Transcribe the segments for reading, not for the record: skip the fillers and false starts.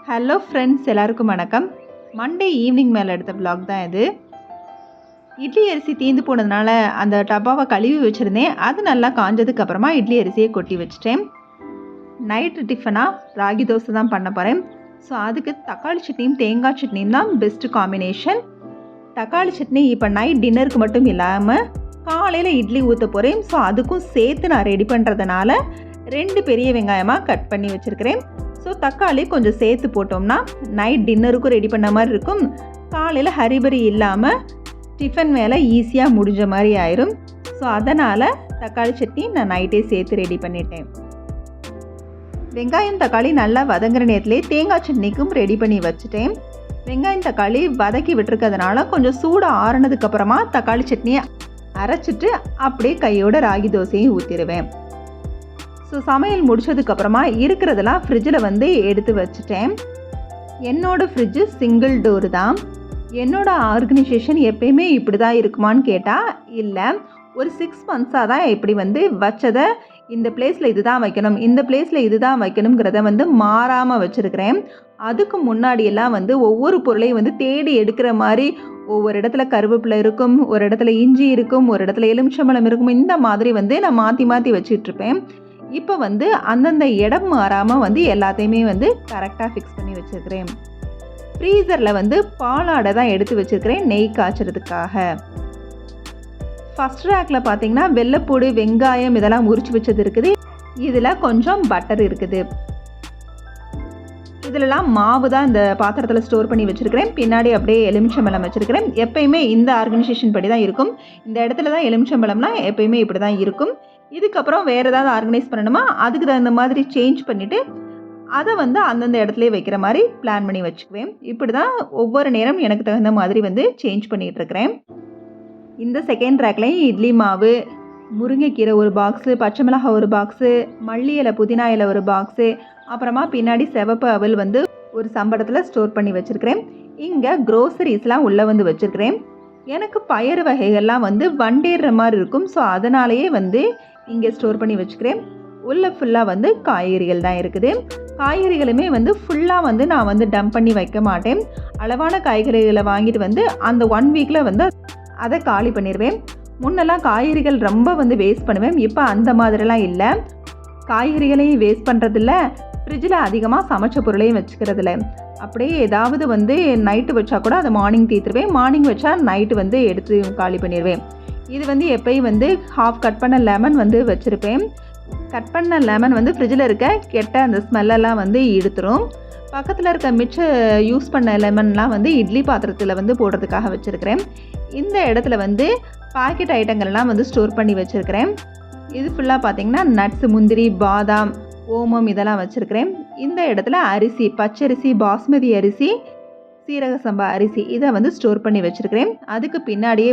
Hello friends, எல்லாருக்கும் வணக்கம். Monday evening மேலே எடுத்த vlog தான் இது. இட்லி அரிசி தீந்து போனதுனால அந்த டப்பாவை கழுவி வச்சுருந்தேன். அது நல்லா காஞ்சதுக்கு அப்புறமா இட்லி அரிசியை கொட்டி வச்சுட்டேன். நைட்டு டிஃபனாக ராகி தோசை தான் பண்ண போகிறேன். ஸோ அதுக்கு தக்காளி சட்னியும் தேங்காய் சட்னியும் தான் பெஸ்ட்டு காம்பினேஷன். தக்காளி சட்னி இப்போ நைட் டின்னருக்கு மட்டும் இல்லாமல் காலையில் இட்லி ஊற்ற போகிறேன். ஸோ அதுக்கும் சேர்த்து நான் ரெடி பண்ணுறதுனால 2 பெரிய வெங்காயமாக கட் பண்ணி வச்சுருக்கிறேன். ஸோ தக்காளி கொஞ்சம் சேர்த்து போட்டோம்னா நைட் டின்னருக்கும் ரெடி பண்ண மாதிரி இருக்கும். காலையில் ஹரிபரி இல்லாமல் டிஃபன் வேலை ஈஸியாக முடிஞ்ச மாதிரி ஆயிரும். ஸோ அதனால் தக்காளி சட்னி நான் நைட்டே சேர்த்து ரெடி பண்ணிட்டேன். வெங்காயம் தக்காளி நல்லா வதங்குற நேரத்துலேயே தேங்காய் சட்னிக்கும் ரெடி பண்ணி வச்சுட்டேன். வெங்காயம் தக்காளி வதக்கி விட்டுருக்கிறதுனால கொஞ்சம் சூடு ஆறுனதுக்கப்புறமா தக்காளி சட்னியை அரைச்சிட்டு அப்படியே கையோட ராகி தோசையும் ஊற்றிடுவேன். ஸோ சமையல் முடிச்சதுக்கப்புறமா இருக்கிறதெல்லாம் ஃப்ரிட்ஜில் எடுத்து வச்சுட்டேன். என்னோடய ஃப்ரிட்ஜு சிங்கிள் டோரு தான். என்னோடய ஆர்கனைசேஷன் எப்பயுமே இப்படி தான் இருக்குமான்னு கேட்டால் இல்லை. ஒரு 6 மந்த்ஸாக தான் இப்படி வச்சதை இந்த பிளேஸில் இது தான் வைக்கணும், இந்த பிளேஸில் இது தான் வைக்கணுங்கிறத மாறாமல் வச்சுருக்கிறேன். அதுக்கு முன்னாடியெல்லாம் ஒவ்வொரு பொருளையும் தேடி எடுக்கிற மாதிரி ஒவ்வொரு இடத்துல கருவேப்பிலை இருக்கும், ஒரு இடத்துல இஞ்சி இருக்கும், ஒரு இடத்துல எலுமிச்சம்பழம் இருக்கும். இந்த மாதிரி நான் மாற்றி மாற்றி வச்சிட்ருப்பேன். இப்போ அந்தந்த இடம் மாறாமல் எல்லாத்தையுமே கரெக்டாக ஃபிக்ஸ் பண்ணி வச்சுருக்கிறேன். ஃப்ரீசரில் பாலாடை தான் எடுத்து வச்சுருக்கிறேன் நெய் காய்ச்சறதுக்காக. ஃபஸ்ட் ரேக்கில் பார்த்தீங்கன்னா வெள்ளைப்பூடு, வெங்காயம் இதெல்லாம் உரிச்சு வச்சது இருக்குது. இதில் கொஞ்சம் பட்டர் இருக்குது. இதிலலாம் மாவு தான் இந்த பாத்திரத்தில் ஸ்டோர் பண்ணி வச்சுருக்கிறேன். பின்னாடி அப்படியே எலுமிச்சம்பழம் வச்சுருக்கிறேன். எப்பயுமே இந்த ஆர்கனைசேஷன் படி தான் இருக்கும். இந்த இடத்துல தான் எலுமிச்சம்பழம்லாம் எப்பயுமே இப்படி தான் இருக்கும். இதுக்கப்புறம் வேறு ஏதாவது ஆர்கனைஸ் பண்ணணுமா அதுக்கு தகுந்த மாதிரி சேஞ்ச் பண்ணிவிட்டு அதை அந்தந்த இடத்துல வைக்கிற மாதிரி பிளான் பண்ணி வச்சுக்குவேன். இப்படி தான் ஒவ்வொரு நேரம் எனக்கு தகுந்த மாதிரி சேஞ்ச் பண்ணிகிட்ருக்கிறேன். இந்த செகண்ட் ரேக்லேயும் இட்லி மாவு, முருங்கைக்கீரை ஒரு பாக்ஸு, பச்சை மிளகாய் ஒரு பாக்ஸு, மல்லி இலை புதினா இலை ஒரு பாக்ஸு, அப்புறமா பின்னாடி சிவப்பு அவல் ஒரு சம்படத்தில் ஸ்டோர் பண்ணி வச்சுருக்கிறேன். இங்கே க்ரோசரிஸ்லாம் உள்ளே வச்சுருக்கிறேன். எனக்கு பயறு வகைகள்லாம் வண்டேற மாதிரி இருக்கும். ஸோ அதனாலேயே இங்கே ஸ்டோர் பண்ணி வச்சுக்கிறேன். உள்ளே ஃபுல்லாக காய்கறிகள் தான் இருக்குது. காய்கறிகளுமே ஃபுல்லாக நான் டம்ப் பண்ணி வைக்க மாட்டேன். அளவான காய்கறிகளை வாங்கிட்டு அந்த 1 வீக்கில் அதை காலி பண்ணிடுவேன். முன்னெல்லாம் காய்கறிகள் ரொம்ப வேஸ்ட் பண்ணுவேன். இப்போ அந்த மாதிரிலாம் இல்லை. காய்கறிகளையும் வேஸ்ட் பண்ணுறதில்ல, ஃப்ரிட்ஜில் அதிகமாக சமைச்ச பொருளையும் வச்சுக்கிறதில்ல. அப்படியே ஏதாவது நைட்டு வச்சா கூட அதை மார்னிங் தீர்த்துருவேன். மார்னிங் வச்சா நைட்டு எடுத்து காலி பண்ணிடுவேன். இது எப்பயும் ஹாஃப் கட் பண்ண லெமன் வச்சுருப்பேன். கட் பண்ண லெமன் ஃப்ரிட்ஜில் இருக்க கெட்ட அந்த ஸ்மெல்லெல்லாம் இழுத்துரும். பக்கத்தில் இருக்க மிச்ச யூஸ் பண்ண லெமன்லாம் இட்லி பாத்திரத்தில் போடுறதுக்காக வச்சுருக்கிறேன். இந்த இடத்துல பாக்கெட் ஐட்டங்கள்லாம் ஸ்டோர் பண்ணி வச்சுருக்கிறேன். இது ஃபுல்லாக பார்த்திங்கன்னா நட்ஸு, முந்திரி, பாதாம், ஓமம் இதெல்லாம் வச்சுருக்கிறேன். இந்த இடத்துல அரிசி, பச்சரிசி, பாஸ்மதி அரிசி, சீரக சம்பா அரிசி இதை ஸ்டோர் பண்ணி வச்சுருக்கிறேன். அதுக்கு பின்னாடியே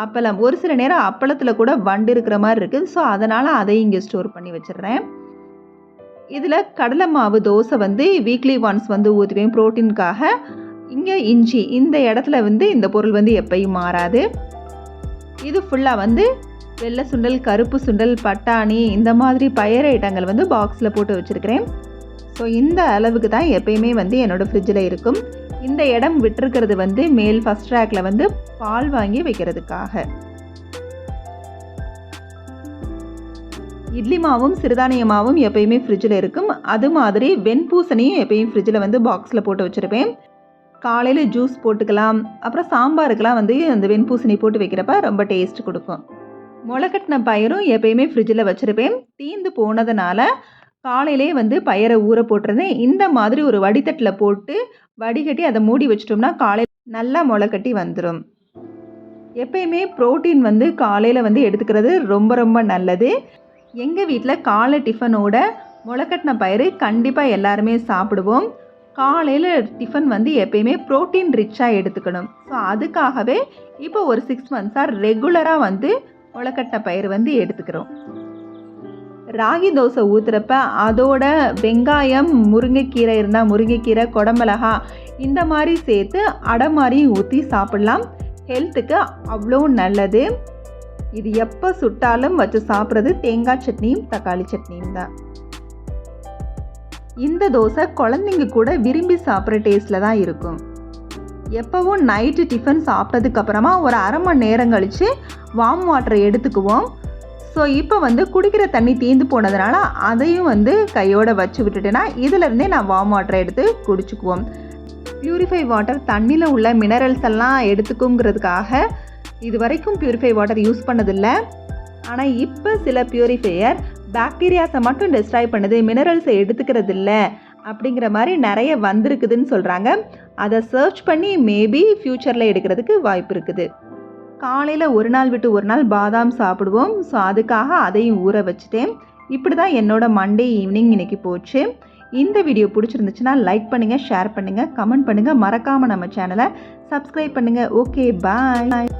அப்பளம், ஒரு சில நேரம் அப்பளத்தில் கூட வண்டு இருக்கிற மாதிரி இருக்குது. ஸோ அதனால் அதையும் இங்கே ஸ்டோர் பண்ணி வச்சிடுறேன். இதில் கடலை மாவு தோசை வீக்லி ஒன்ஸ் ஊற்றுவேன் ப்ரோட்டீனுக்காக. இங்கே இஞ்சி, இந்த இடத்துல இந்த பொருள் எப்பயும் மாறாது. இது ஃபுல்லாக வெள்ளை சுண்டல், கருப்பு சுண்டல், பட்டாணி இந்த மாதிரி பயறு ஐட்டங்கள் பாக்ஸில் போட்டு வச்சுருக்கிறேன். ஸோ இந்த அளவுக்கு தான் எப்பயுமே என்னோடய ஃப்ரிட்ஜில் இருக்கும். இந்த இடம் விட்டுருக்கிறது மேல் ஃபஸ்ட் ரேக்கில் பால் வாங்கி வைக்கிறதுக்காக. இட்லி மாவும் சிறுதானிய மாவும் எப்பயுமே ஃப்ரிட்ஜில் இருக்கும். அது மாதிரி வெண்பூசணியும் எப்பயும் ஃப்ரிட்ஜில் பாக்ஸில் போட்டு வச்சுருப்பேன். காலையில் ஜூஸ் போட்டுக்கலாம். அப்புறம் சாம்பாருக்கெலாம் அந்த வெண்பூசணி போட்டு வைக்கிறப்ப ரொம்ப டேஸ்ட் கொடுக்கும். முளைக்கட்டின பயிரும் எப்பயுமே ஃப்ரிட்ஜில் வச்சுருப்பேன். தீந்து போனதுனால காலையிலே பயரை ஊற போட்டிருந்தேன். இந்த மாதிரி ஒரு வடித்தட்டில் போட்டு வடிகட்டி அதை மூடி வச்சிட்டோம்னா காலையில் நல்லா முளைக்கட்டி வந்துடும். எப்பயுமே ப்ரோட்டீன் காலையில் எடுத்துக்கிறது ரொம்ப ரொம்ப நல்லது. எங்கள் வீட்டில் காலை டிஃபனோட முளைக்கட்டின பயிறு கண்டிப்பாக எல்லாருமே சாப்பிடுவோம். காலையில் டிஃபன் எப்பயுமே ப்ரோட்டீன் ரிச்சாக எடுத்துக்கணும். ஸோ அதுக்காகவே இப்போ ஒரு 6 மந்த்ஸாக ரெகுலராக முளைக்கட்டின பயிறு எடுத்துக்கிறோம். ராகி தோசை ஊற்றுறப்ப அதோட வெங்காயம், முருங்கைக்கீரை இருந்தால் முருங்கைக்கீரை, குடமிளகா இந்த மாதிரி சேர்த்து அடை மாதிரி ஊற்றி சாப்பிட்லாம். ஹெல்த்துக்கு அவ்வளோ நல்லது. இது எப்போ சுட்டாலும் வச்சு சாப்பிட்றது தேங்காய் சட்னியும் தக்காளி சட்னியும் தான். இந்த தோசை குழந்தைங்க கூட விரும்பி சாப்பிட்ற டேஸ்ட்டில் தான் இருக்கும். எப்போவும் நைட்டு டிஃபன் சாப்பிட்டதுக்கப்புறமா ஒரு அரை மணி நேரம் கழித்து வார்ம் வாட்டரை எடுத்துக்குவோம். ஸோ இப்போ குடிக்கிற தண்ணி தீர்ந்து போனதுனால அதையும் கையோடு வச்சு விட்டுட்டேன்னா இதிலேருந்தே நான் வார்ம் வாட்டரை எடுத்து குடிச்சுக்குவோம். பியூரிஃபை வாட்டர் தண்ணியில் உள்ள மினரல்ஸ் எல்லாம் எடுத்துக்குங்கிறதுக்காக இது வரைக்கும் பியூரிஃபை வாட்டர் யூஸ் பண்ணதில்லை. ஆனால் இப்போ சில பியூரிஃபையர் பாக்டீரியாஸை மட்டும் டெஸ்ட்ராய் பண்ணுது, மினரல்ஸை எடுத்துக்கிறது இல்லை அப்படிங்கிற மாதிரி நிறைய வந்திருக்குதுன்னு சொல்கிறாங்க. அதை சர்ச் பண்ணி மேபி ஃப்யூச்சரில் எடுக்கிறதுக்கு வாய்ப்பு இருக்குது. காலையில் ஒரு நாள் விட்டு ஒரு நாள் பாதாம் சாப்பிடுவோம். ஸோ அதுக்காக அதையும் ஊற வச்சுட்டேன். இப்படி தான் என்னோட மண்டே ஈவினிங் இன்றைக்கி போச்சு. இந்த வீடியோ பிடிச்சிருந்துச்சுன்னா லைக் பண்ணுங்கள், ஷேர் பண்ணுங்கள், கமெண்ட் பண்ணுங்கள். மறக்காமல் நம்ம சேனலை சப்ஸ்கிரைப் பண்ணுங்கள். ஓகே, பாய்.